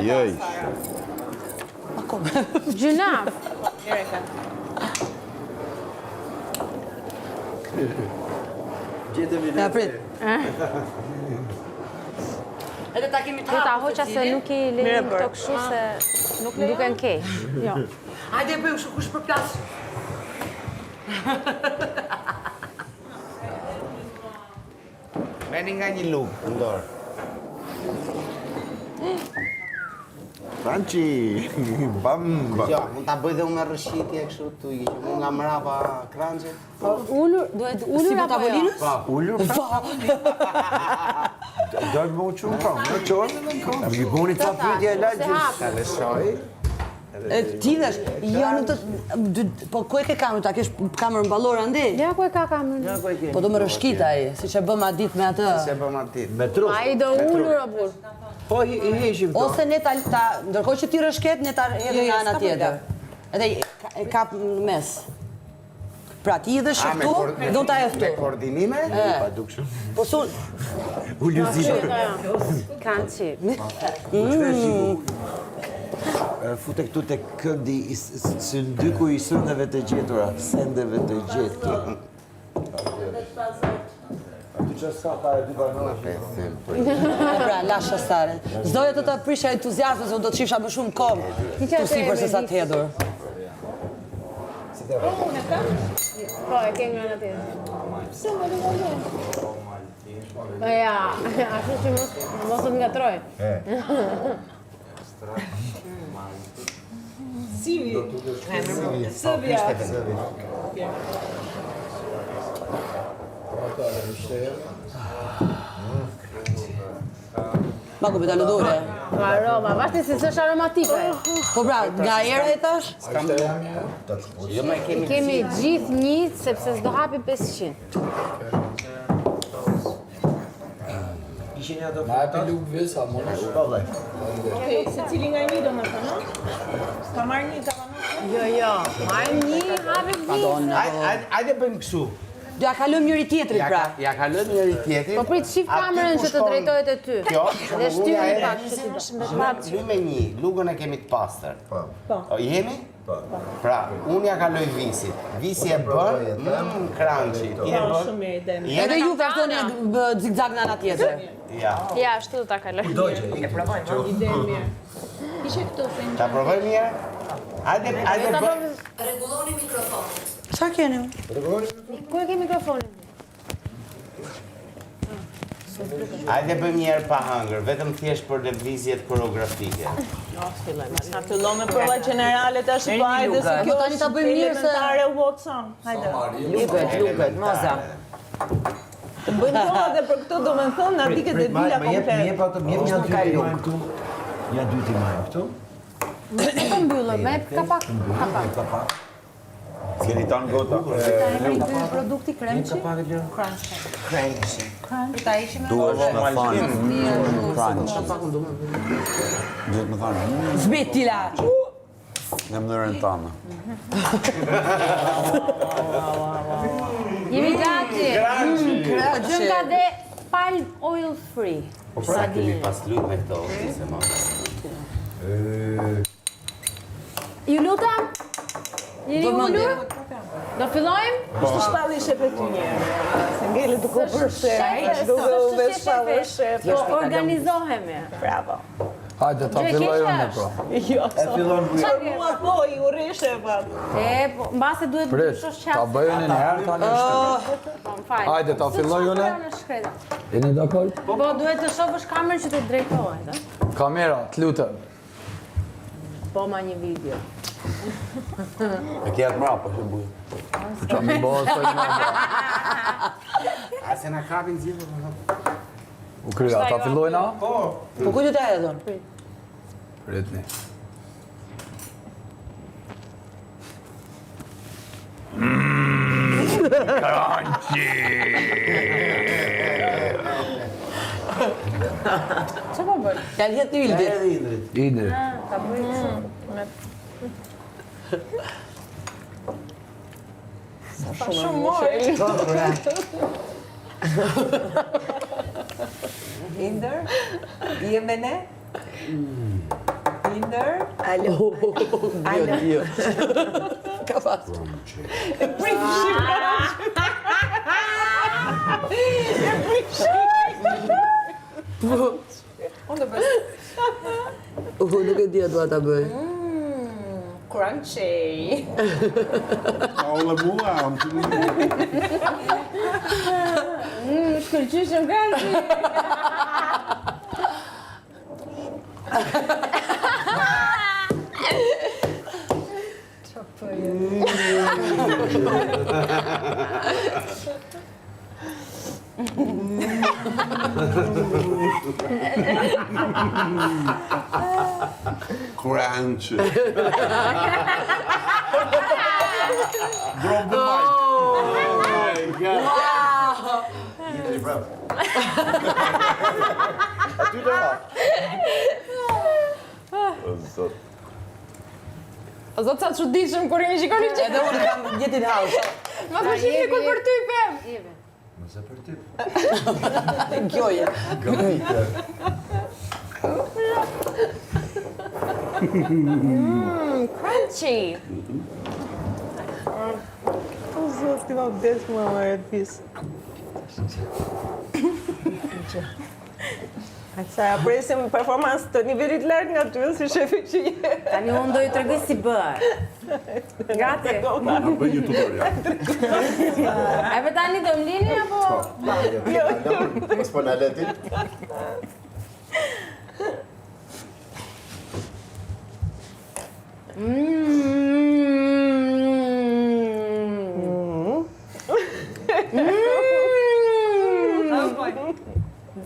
Ajoj. Gjynaf. Ja, prit. Edhe ta kemi Ta hoqa se nuk i lejmë këto kështu se nuk duken keq. Jo. Hajde bëjmë shu kush përplas. Merrni nga një lugë në dorë. Franci, bam. Jo, mund ta bëj dhe unë me rrëshqitje kështu tu i që nga mrapa kranxhe. Ulur, duhet ulur apo jo? Ullur, dojtë më uqunë kam, në qorë dhe në kam. I buni ta pyetje e lagjës. Ta lëshoj. Ti dhesh, jo nuk të... Po ku e ke kamerën? Ta kesh kamerën ballore andi? Ja ku e ka kamerën. Po do më rëshkit ai, si që bëm atë ditë me atë. Se bëm atë. Me trus. Ai do ulur apo? Po, i heshim to. Ose ne ta... Ndërkohë që ti rëshket, ne ta hedhim nga ana tjetër. Edhe e kap në mes. Pra ti dhe shëftu, do ta e ftu. Me koordinime? Pa dukshëm. Po sun... Ulluzime. Kanë qip. Fute këtu të këndi së ndyku i sëndeve të gjetura, sendeve të gjetë. Ty që s'ka pare dy banora. Pra, lasha stare. Zdoja të të prisha entuziasme, se unë do të qifsha më shumë kom. Tu si për se sa të hedhur. Po, e ke nga në tjetër. Pse më të vazhdo? Ja, ashtu që mos të ngatroj. Sivi. Sëvja. Ma ku pita lëdore. Aroma, vashti si s'është aromatike. Po pra, nga era e tash? Jo me Kemi gjithë njët sepse s'do hapi 500. Ma e për lukë visa, më në shumë. Se cili nga një do më të, no? Ka marrë një, ka marrë një? Jo, marrë një, hapi 20. Hajde bëjmë kështu. Ja kalëm njëri tjetrit pra. Ja kalojmë njëri tjetrin. Po prit shif kamerën që të drejtohet e ty. Kjo, Dhe shtyri pak që ti do. Luj me një, lugën e kemi të pastër. Po. Jemi? Po. Pra, unë ja kaloj visit. Visi e bën, crunchy. Ti e bën? Shumë mirë ide. Edhe ju vazhdoni zigzag në ana tjetër. Ja. Ja, ashtu do ta kaloj. Ide mirë. Ishe këto, se një Ta provoj mirë? Hajde bëj. Rregulloni mikrofonin. Çfarë keni? Ku e ke mikrofonin? Hajde bëjmë një herë pa hëngër, vetëm thjesht për lëvizjet koreografike. Na fillon me prova generale tash po hajde se kjo tani ta bëjmë mirë se elementare Watson. Hajde. Luket, moza. Të bëjmë prova dhe për këtë do më thënë na diket dhe dila komplet. Më jep ato, më jep një dy të majmë këtu. Ja dy të majmë këtu. Nuk të mbyllë, me kapak. Keni tanë gota. Ky produkti kremçi. Crunchy. Ta ishim me Duhet me fanë. Crunch. Duhet me fanë. Zbet tila. Në mënyrën tonë. Jemi gati. Gjënka dhe palm oil free. Po pra kemi pas lut me këto, se më. Ju lutem? Jeni ullur? Do fillojmë? Ishte shpalli shef e ty njerë. Se ngele duke u bërë shef, duke u bërë shpalli shef. Po organizohemi. Bravo. Hajde, ta filloj unë e pra. Jo, mua po, i uri shefat. E, po, mbase duhet të Prit, shosh ta bëjën e njerë, ta një shtë. Hajde, ta filloj unë. Jeni dakord? Po, duhet të shofësh kamerën që të drejtohet, a? Kamera, të lutem. Po, ma një video. E kja të mrapa, që bujë. Qa mi bëhë të një A se na kapin zhjithë? U krya, ta fillojna? Po ku do ta hedhon? Pritni. Që po bërë? Ja ljet të Ildit. Idri. Ka bërë shumë mojë. Inder, bie me ne? Tinder. Alo. Dio. Ka pas. Nuk e di a dua ta bëj. Crunchy. Paola mua, Shkëlqyshëm crunchy. crunch. Drop the mic. Oh my god. Aty do. O zot sa çuditshëm kur i shikoni që. Edhe unë kam jetin house. Mos më shihni kur për ty pem. Mëse për ty. Gjoje. Crunchy. O zot, ti ma vdes mua më e pis. Sa presim performancë të nivelit lartë nga ty, si shefi që je. Tani unë do i tregoj si bëhet. Gati. Na bëj një tutorial. E për tani do mlini apo? Mos po na leti.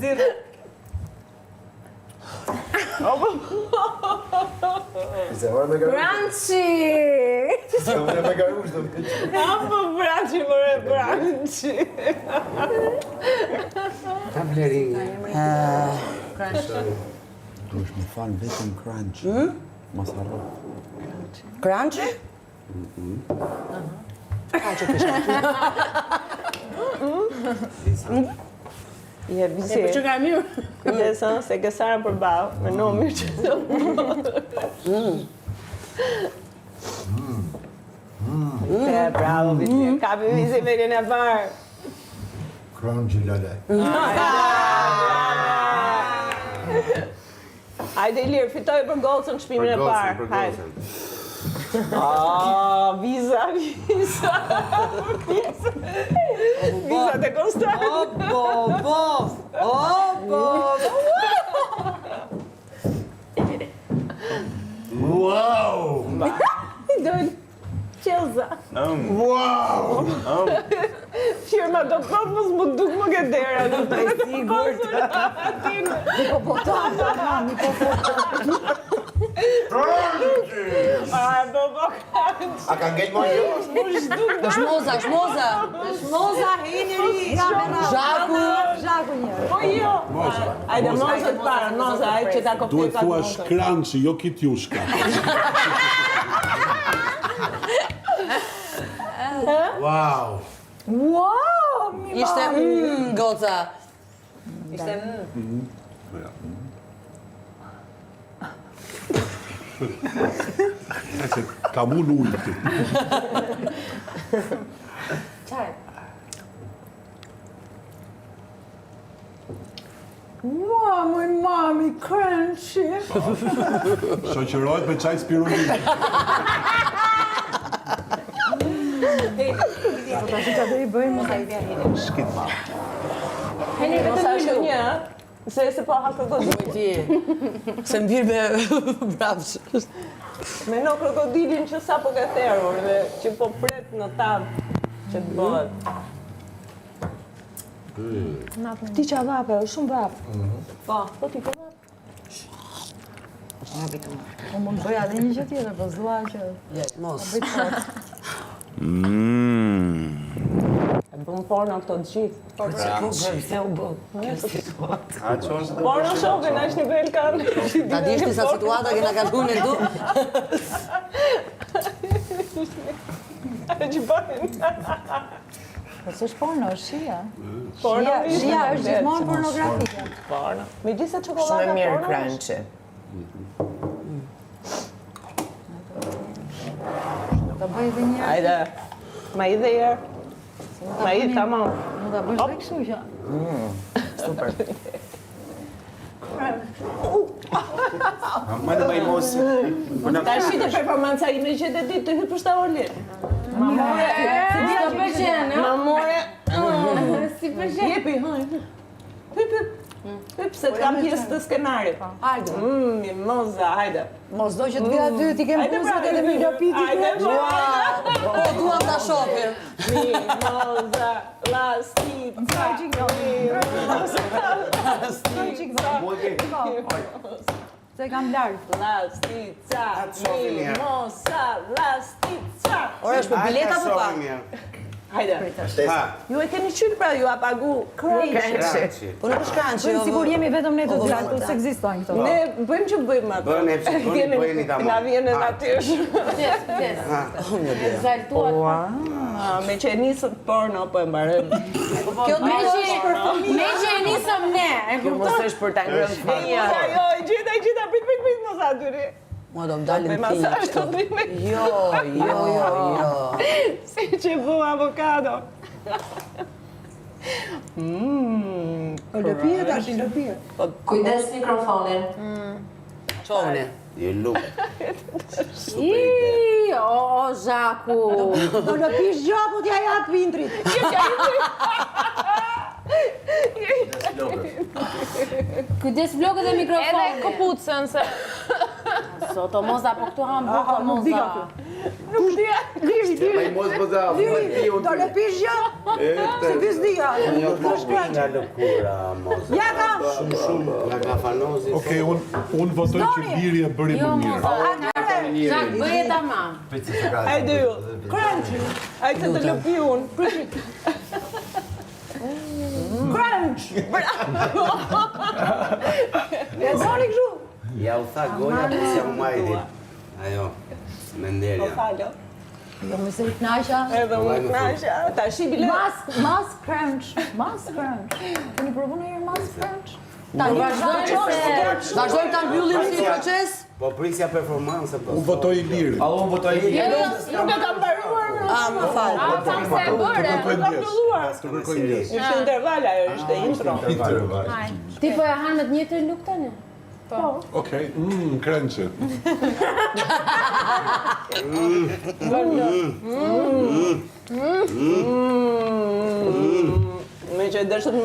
Zirë. Crunchy. Apo braci, more braci. Ta blerin. Duhesh më fal vetëm crunch. Mos harro. Crunchy? Je visi. Po që ka mirë. Kujdesën se ke sarën për bau, me no mirë që do. Bravo, visi. Kapi visi me kënë e parë. Crunchy lale. Hajde Ilir, fitoj për golcën shpimin e parë. Hajde. Visa. Visa të Konstant. Wow! Dojnë qelza. Wow! Firma do thot mos më duk më ke dera. Do të sigurt. A ka ngel më ju? Shmoza. Heneri. Zhaku një. Po jo. Ajde moza të parë, moza, ai që ta koptoj Duhet thua shkranci, jo kitjushka. Wow. Ishte goca. Ka mun ujti. Mami, crunchy. Shoqërohet me çaj spirulina. Shkit ma. Heni vetëm një. Se po ha krokodil. Ti. Se mbir me brapsh. Me no krokodilin që sa po ka therur dhe që po pret në tab që të bëhet. Ti qa vape, shumë vrap. Po ti po vap. Po mund të bëja edhe një gjë tjetër, po zua që... Mos. E bëm porno këto të gjithë. Se u bë. Porno shokin, është nivel kanë. Ta dish disa situata kena kaluar ne këtu. Që bëjnë. Po s'është porno, është shija. Porno Shija është gjithmonë pornografike. Porno. Me gjithë se çokoladë porno. crunchy. edhe një. Hajde. Ma i dhe herë. Ma i, tamam. Mund ta bësh dhe kështu që. Më i mos. Ta shite performanca ime që dhe ditë të hypë për shtaolin. Ma more. S'do pëlqen, Ma more. Si pëlqen? Jepi, hajde. Hyp, hyp. Hyp, se të kam pjesë të skenarit. Hajde. Mimoza, hajde. Mos do që të vija ty, ti kem buzët edhe milopiti. Hajde, Po, duam ta shohim. Mimoza, lastica. Se kam lartë. Lastica, mimoza, lastica. Ora është për bileta apo pa? Hajde. Ju e keni qyrë pra, ju a pagu crunch. Po nuk është crunch. Bëjmë sigur jemi vetëm ne të dy, këtu s'ekzistojnë këto. Ne bëjmë që bëjmë atë. Bëni e pse bëni tamam. Na vjen në natyrë. Exaltuar. Me që e nisët porno po e mbarëm. Kjo Me që e nisëm ne. Kjo mos është për ta ngrënë fëmija. Jo, gjeta, prit, mos atyri. Mua do më dalin Bëjmë masazh të dhime. Jo. Si që bu avokado. Lëpije tash, lëpije. Kujdes mikrofonin. Çovni. Je luk. O, Zhaku. Do lëpish gjapo t'ja jap Vintrit. Kujdes blokët dhe mikrofonin. Edhe këpucën se... Soto moza, po këtu ham buka moza. Nuk dhja. Më i mos bëza. Do lëpish gjap. Se bizdia. Jo, mos nga lëkura, mos. Ja kam. Shumë nga kafanozi. Okej, unë votoj që Biri e bëri Jo, më mirë. moza. Zhak, bëje tamam. Hajde ju. Crunch. Hajde të lëpi unë. Crunch. E zoni kështu. Ja u tha goja, po si jam majdi. Ajo, menderja. Falo. Do më se i knaqja. Edhe unë knaqja. Ta shi bile. Mas crunch. Keni provu në herë mas crunch? Vazhdojmë ta mbyllim si proces. Po prisja performansë po. Unë votoj Ilirin. Unë votoj Nuk e kam mbaruar. Më fal. Tham se e bëre. Të kërkoj ndjes. Ishte interval ajo, ishte intro. Ti po e han me të njëjtën luk tani? Okej, krënqe. Me që e dërshët...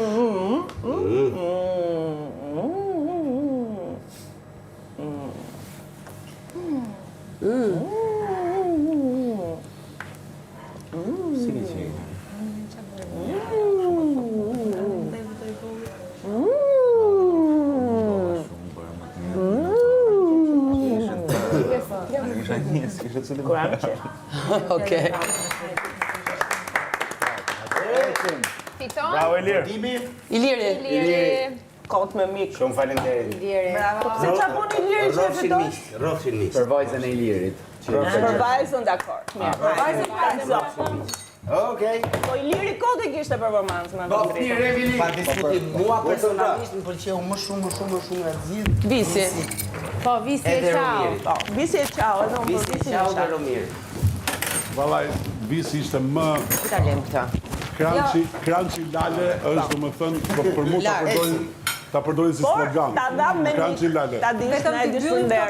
Okej. Fiton? Bravo Ilir. Iliri. Kot me mik. Shumë faleminderit. Bravo. Se qa pun i lirë që e fiton? Rrofshin miq. Për vajzën e Ilirit. Për vajzën, dakor. Mirë. Okej. Po i liri kot e kishte performancë me Vintrit. Pa diskutim, mua personalisht më pëlqeu më shumë e gjithë. Visi. Po, visi e Edhe qau. Romiri. Visi e qau, edhe unë Visi për qau dhe Romiri. Vallaj, Visi ishte më... Ta lem këta. Kranqi Lale është, do më thënë, për mu ta përdorin si Por, slogan. ta dam me Kranqi një, Lale. ta dish në e dishënder.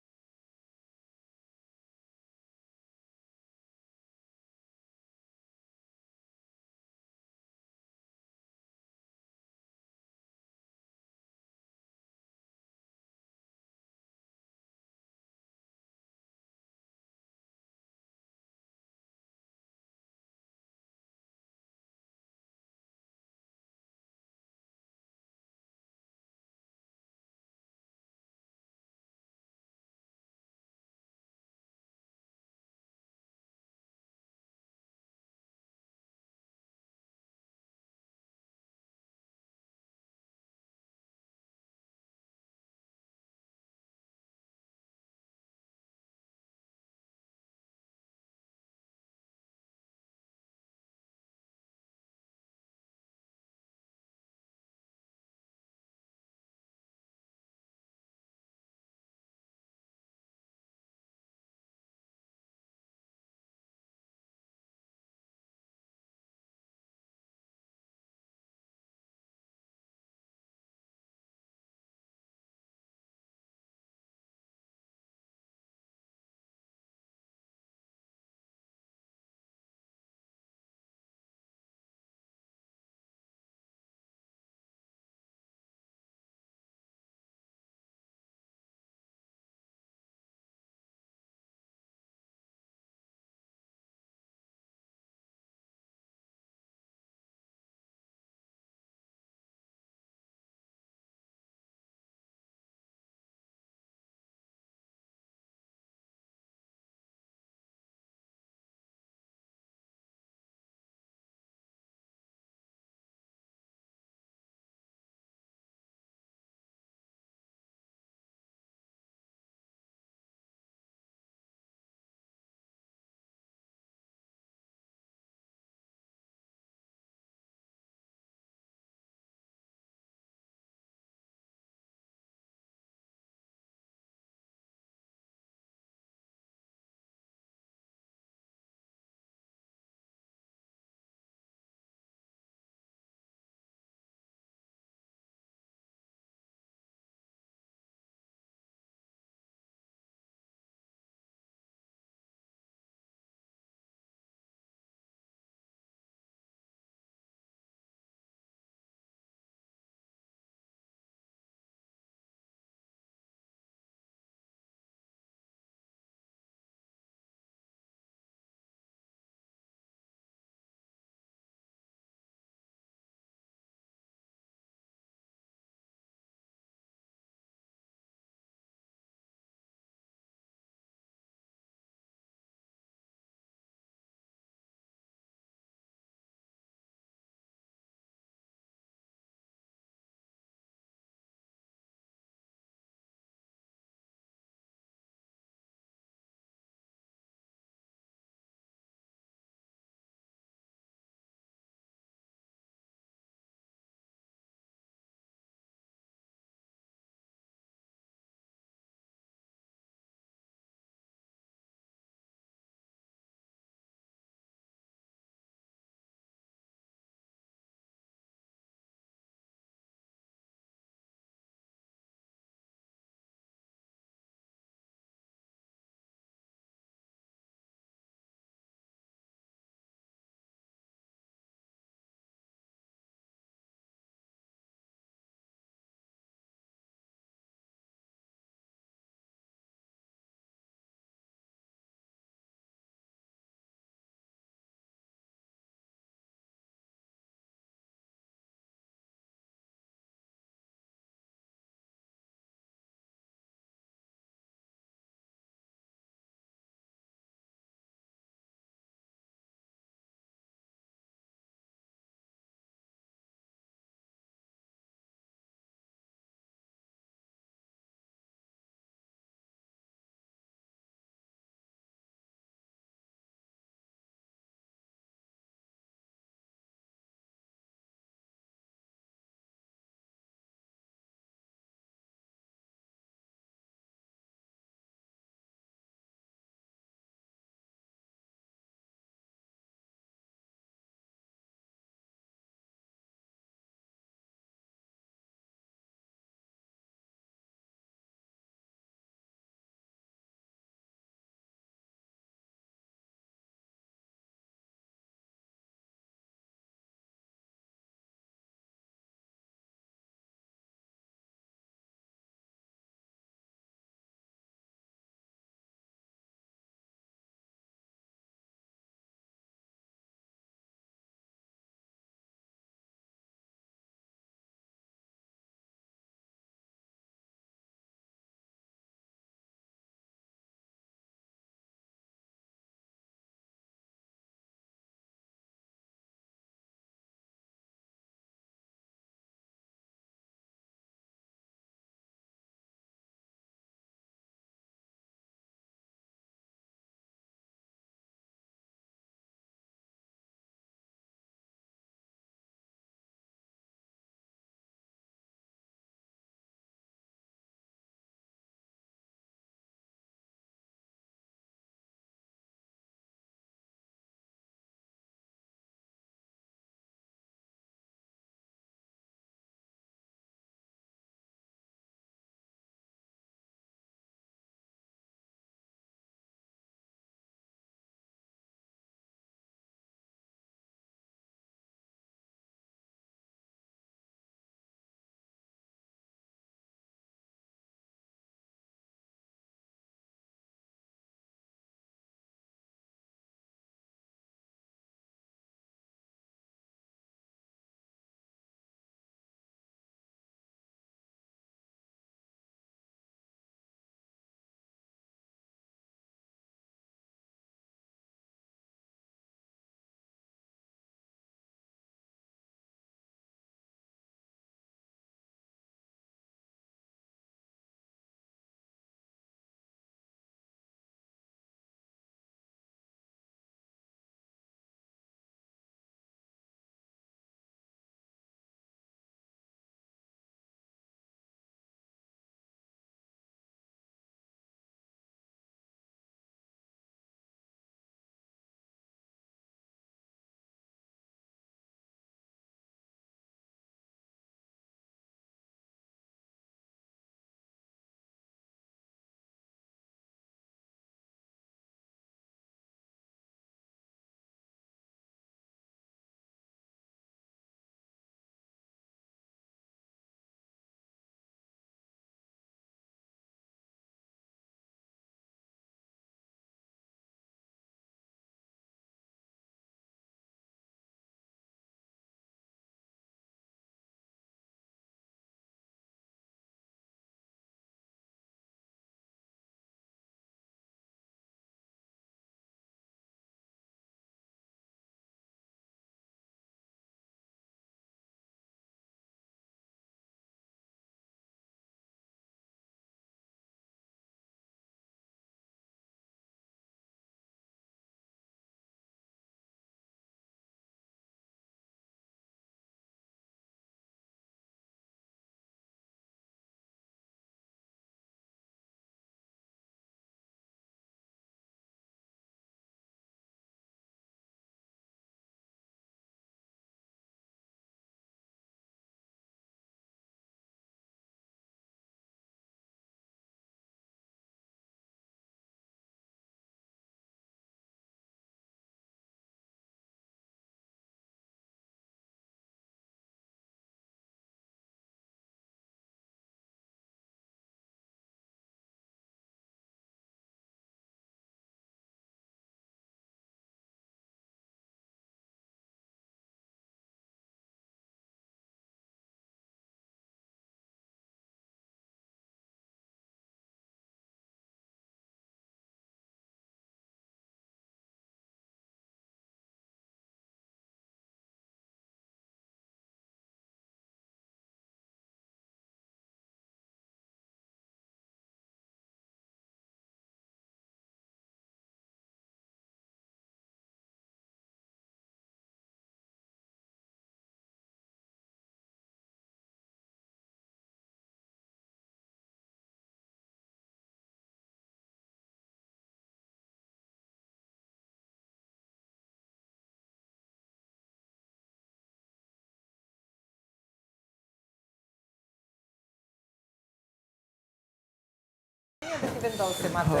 vendosim atë.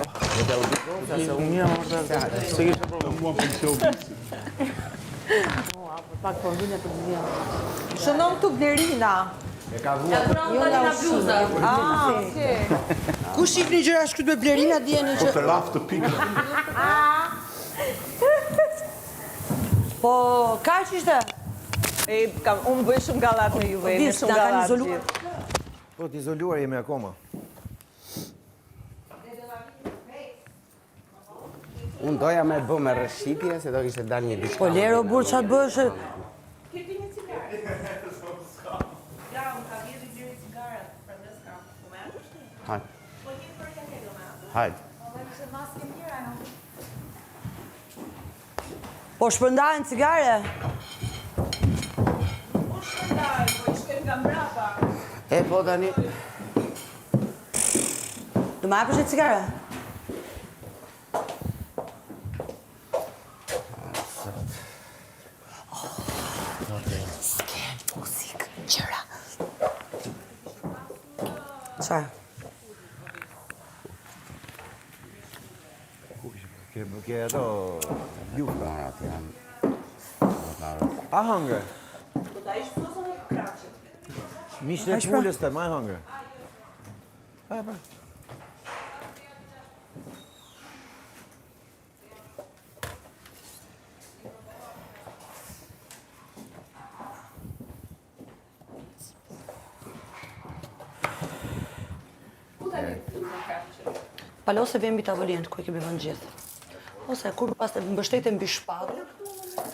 Mua pëlqeu visi. Pak po vjen për vjen. Shënon këtu Blerina. Okay. Ku shihni gjëra shkruajtur me Blerina dijeni që Të raf të pikë. po kaq ishte. Unë bëj shumë gallat me juve, jemi Dis, shumë na kanë gallat izoluar. gjithë. Po t'izoluar jemi akoma. Unë doja me bë me rëshqipje, se do kishte dalë një diçka. Po lero burr ç'a bësh? Hajde. Hajde. Po shpërndajnë cigare? E po tani. Do më hapësh një cigare? S'kem muzikë, gjëra. Çfarë? Ke ato Lukarat janë. I hunger. Mishën e pulës të, my hunger. Palose vjen mbi tavolinë ku i kemi vënë gjithë. Ose kur pas të mbështeten mbi shpallë,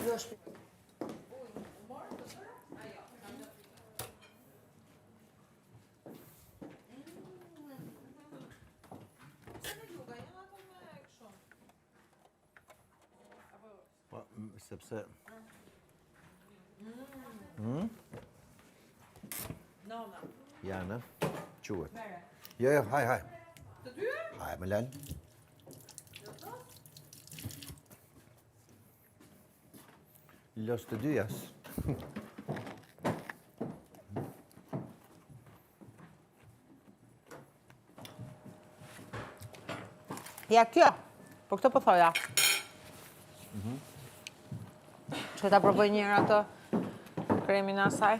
jo është sepse Jana, quhet. Jo, haj. Të dy? Haj, më lal. Los të dyjas. Ja kjo, po këto po thoja. Që ta provoj njërë ato kremin asaj.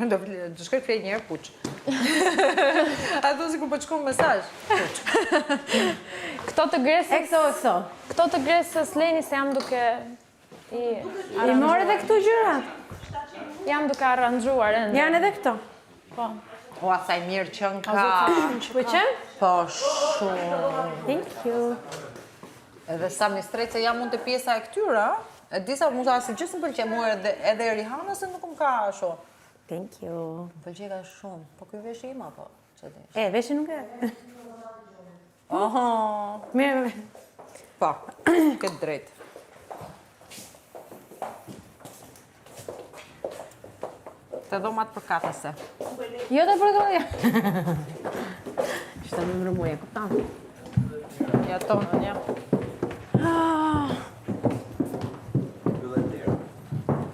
Do shkoj krej njerë puq. Ato si kur po qkon mesazh. Këto të gresës... Këto të gresës leni se jam duke... I morë edhe këtu gjërat? Jam duke arranxuar ende. Janë edhe këto? Po. O, asaj mirë që në ka. Po qënë? Po, shumë. Thank you. Edhe sa mi strejtë se jam mund të pjesa e këtyra. E disa mund të asë gjithë më pëlqe mua edhe Rihanna se nuk më ka asho. Thank you. Më pëlqe ka shumë. Po këj vesh ima, po. Veshi nuk e. Oho. Mirë. Po, këtë drejtë. Të dhomat për katëse. Jo të përdoja. Që të më mërëmuja, këptan. Ja tonë, një.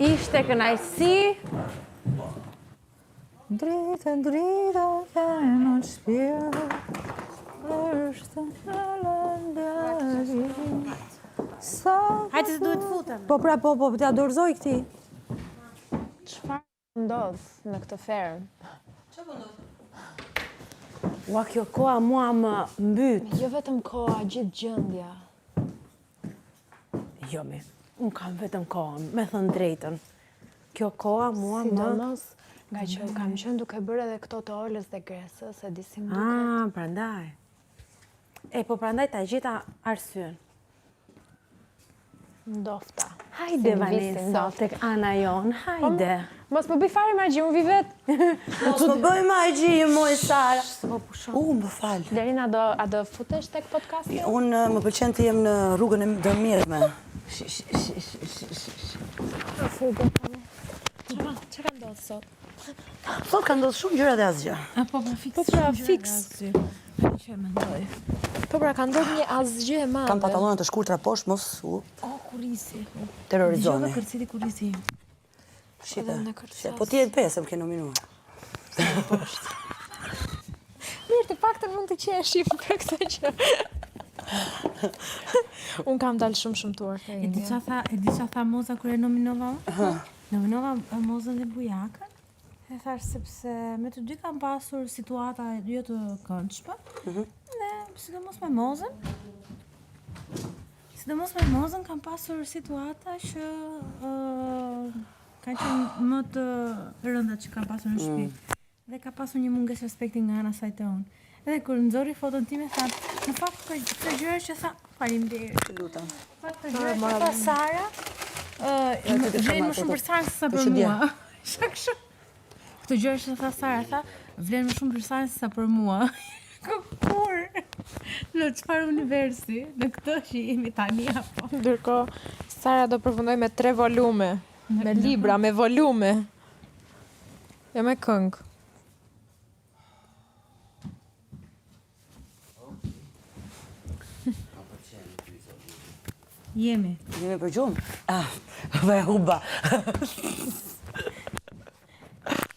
Ishte kënajsi. Drita që në shpirë është në lëndëri. Hajtë se duhet futem. Po, t'ja dorëzoj këti. Çfarë ndodh në këtë ferm? Ua, kjo koha mua më mbyt. Jo vetëm koha, gjithë gjendja. Jo, unë kam vetëm kohën, me thënë drejtën. Kjo koha mua më... Sidomos, nga që kam qenë duke bërë edhe këto të Olës dhe Gresës, e disim duke... Ah, prandaj. Po prandaj ta gjitha arsyen. Ndofta. Hajde, Vanessa, tek ana jon, hajde. Mos më bëj fare magji, unë vi vetë. Mos më bëj magji, moj Sara. Më fal. Derina, a do futesh tek podcasti? Unë më pëlqen të jem në rrugën e dërmirëme. Që ka ndodhë sot? Sot ka ndodhë shumë gjëra dhe asgjë. Po pra, fiks. Që e mendoj. Po pra, ka ndodhë një asgjë e madhe. Kam pantalonat të shkurtra poshtë, mos u kurisi. terrorizoni. Gjove kërciti kurisi. Shite, po ti e pesë më ke nominuar. Mirë, të pak të mund të qeshim për këtë që... Unë kam dalë shumë tuar. E di qa tha Moza kër e nominova? Nominova Mozën dhe Bujakën. E thash sepse me të dy kam pasur situata jo të këndshme. Dhe sidomos me Mozën kam pasur situata që kanë qenë më të rënda që kam pasur në shtëpi. Dhe ka pasur një mungesë respekti nga ana saj të unë. Edhe kur nxorri foton time tha, në fakt këtë gjëra që tha, faleminderit. Lutem. Këtë gjëra që tha Sara, vlen më shumë për Sarën se sa për mua. Shakshë. Këtë gjëra që tha Sara, tha, vlen më shumë për Sarën se sa për mua. Kur? Në çfarë universi? Në këtë që jemi tani apo? Ndërkohë, Sara do përfundoj me 3 volume. Me libra, me volume. Jo me këngë. Jemi për gjumë? Ve huba.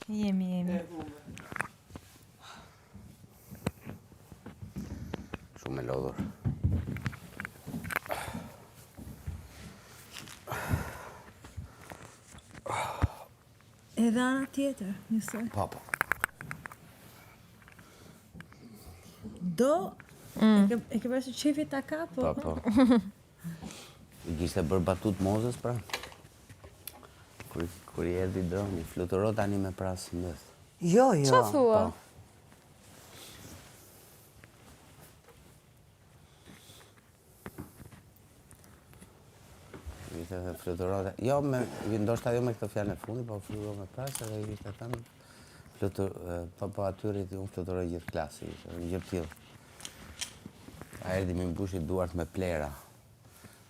Jemi. Shumë e lodhur. Edhe ana tjetër, njësoj. Po. Do, e ke përse qefi ta ka, po? Po. I kishte bërë batut Mozës, pra. Kur i erdhi droni, fluturo tani me prasë mbës. Jo. Qa thua? Ishte dhe fluturo... Jo, ndoshta jo me këtë fjallë në fundi, po fluturo me prasë, edhe i ishte thënë... Po atyrit unë fluturo gjithë klasi, gjithë tjilë. A erdi me mbushit duart me plera.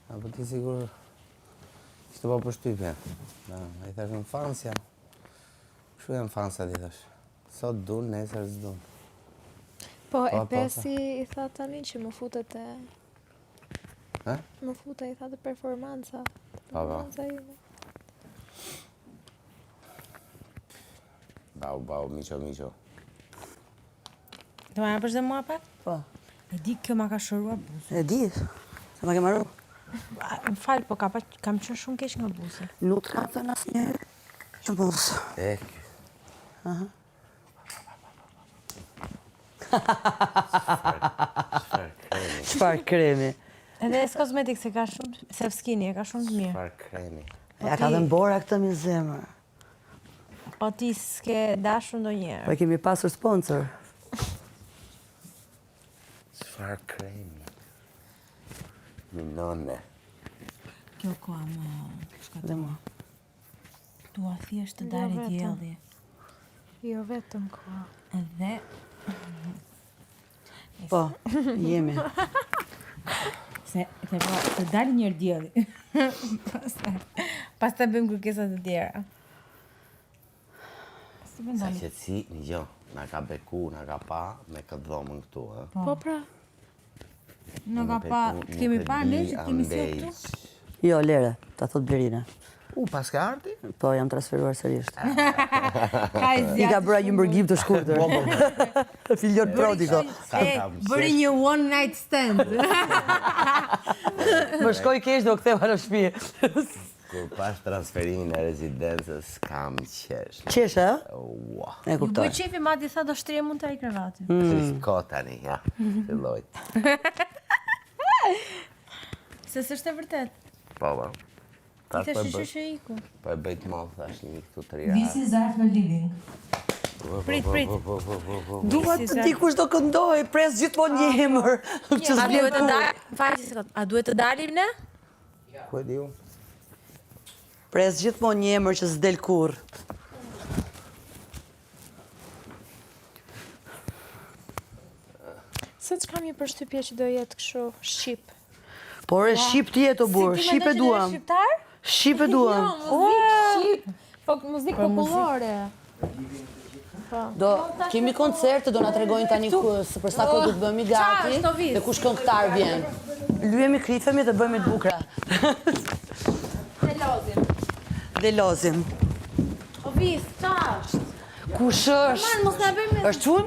Po ti sigur ishte po për shtypje. I thash në fansja. Kështu janë fansja, di thash. Sot dun, nesër s'dun. Po, e pesi i tha tani që më futet e... Më futet i tha të performanca. Performanca ime. Bau, miqo. Do ma japësh dhe mua pak? Po. E di kjo ma ka shërua buzë. E di, se ma ke marru. Më falë, po kam qenë shumë keq nga buzë. Nuk ka thënë asnjëherë që buzë. Çfarë kremi? Edhe kozmetik se ka shumë, Sefskini e ka shumë të mirë. Çfarë kremi? Ja ka dhe mbora këtë mi zemër. Po ti s'ke dashur ndonjëherë. Po kemi pasur sponsor. Çfarë kremi? Minone. Kjo koha më Dhe mua. Tua thjesht të dalë dielli. Jo vetëm koha. Edhe Po, jemi. se të dalë njërë dielli. Pastaj bëjmë kërkesat e tjera. Sa qëtësi, një na ka beku, na ka pa me këtë dhomën këtu, Po pra. Nuk ka pa, kemi pa ne që kemi si këtu? Jo, lere, ta thot Blerina. Pas ka arti? Po, jam transferuar sërisht. I I ka bëra një mbërgjim të shkurtër. Filion prodiko. Bëri një one night stand. Më shkoj keq do ktheva në shtëpi. Kur pash transferimin e rezidencës, kam qesh. Qeshe, ë? Ua. E Ju kuptoj. bëj qefi madje sa do shtrirë mund të ai kravatin. Ko tani, ja. Filloj. Se s'është e vërtet. Po, po. Ti Tash po thashë e bëj. që iku. Po e bëj të madh, thash një këtu 3 Prit. Dua të di kush do këndoj, pres gjithmonë një emër. Që A s'bjen duhet të kur. dalim? Faqe sekond. A duhet të dalim ne? Ku e di unë? Pres gjithmonë një emër që s'del kur. Se që kam një përshtypje që do jetë kështu shqip. Por e shqip ti jetë o burë, shqip e duam. Shqiptar? Shqip e duam. Muzikë shqip. Po muzikë popullore. Do kemi koncerte, do na tregojnë tani për sa kohë do të bëhemi gati Qa është, Ovis? dhe kush këngëtar vjen. Lyhemi, krifemi dhe bëhemi të bukura. Dhe lozim. Dhe lozim. Ovis, qa është? Kush është? Man, mos na bëjmë... Është çun?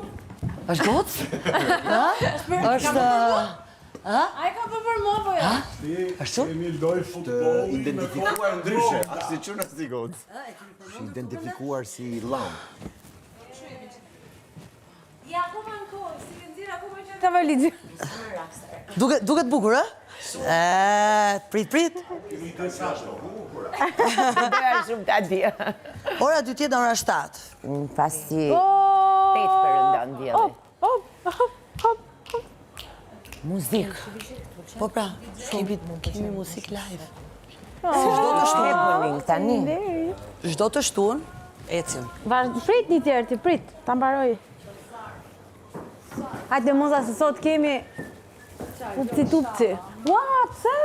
Është gocë? Ha? Është A e ka për mua po jo? Është çun? Kemi loj futbol. Identifikuar ndryshe, si çuna si gocë. Është identifikuar si llam. Ja, ku më në kohë, si ke nxirë, ku më që... Ta valizë. Duket bukur, ë? Prit. Doja shumë ta di. Ora 2 tjetë ora 7. Pasi 8 përëndon vjellit. Muzik. Po pra, kemi muzik live. Çdo të shtunë tani. Çdo të shtunë, ecim. Prit një tjerë ti, prit, ta mbaroj. Hajde moza se sot kemi upci. Ua, pse?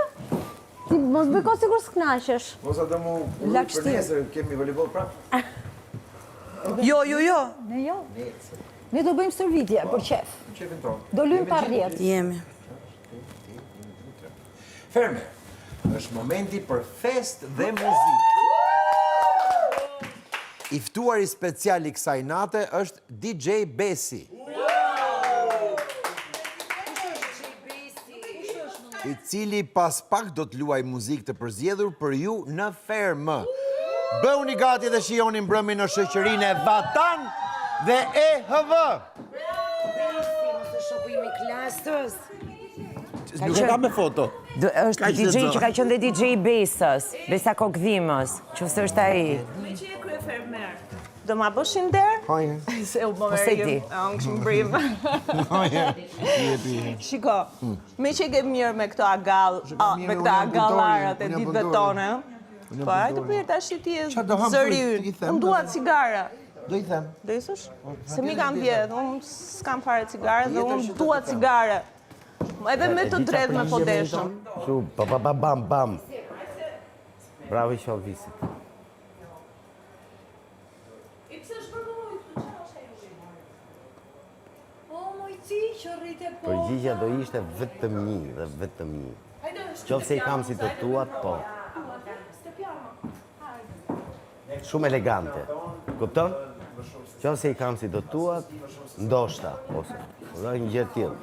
Ti mos bëj kohë sikur s'knaqesh. Mos atë mu për nesër kemi voleibol prap. Jo. Ne jo. Ne do bëjmë stërvitje për qef. Qefin tonë. Do lymë pa rrjet. Jemi. Ferme, është momenti për fest dhe muzikë. I ftuari special i kësaj nate është DJ Besi. I cili pas pak do të luaj muzikë të përzjedhur për ju në Fermë. Bëuni gati dhe shihoni mbrëmjen në shoqërinë e Vatan dhe EHV. Shokujme klasës. Nuk e ka me foto. Është DJ që ka qenë dhe DJ Besës, Besa Kokdhimës, që është ai. Do ma bëshin der? Hajde. Se u Po se di. Angë shumë brim. Hajde. Shiko, me që ke mirë me këto agallarat e ditëve tone. Po, hajde për të ashtë ti e zëri ynë. Unë dua cigara. Do i them. Do i thush? Se mi kam vjetë, unë s'kam fare cigare dhe unë dua cigare. Edhe me të drejtë me podeshëm. Shu, bam. Bravo i shovisit. Përgjigja do ishte vetëm një dhe vetëm një. Qofse i kam si të tuat, po. Shumë elegante. Kupton? Qofse i kam si të tuat, ndoshta, ose. Dhe një gjë tillë.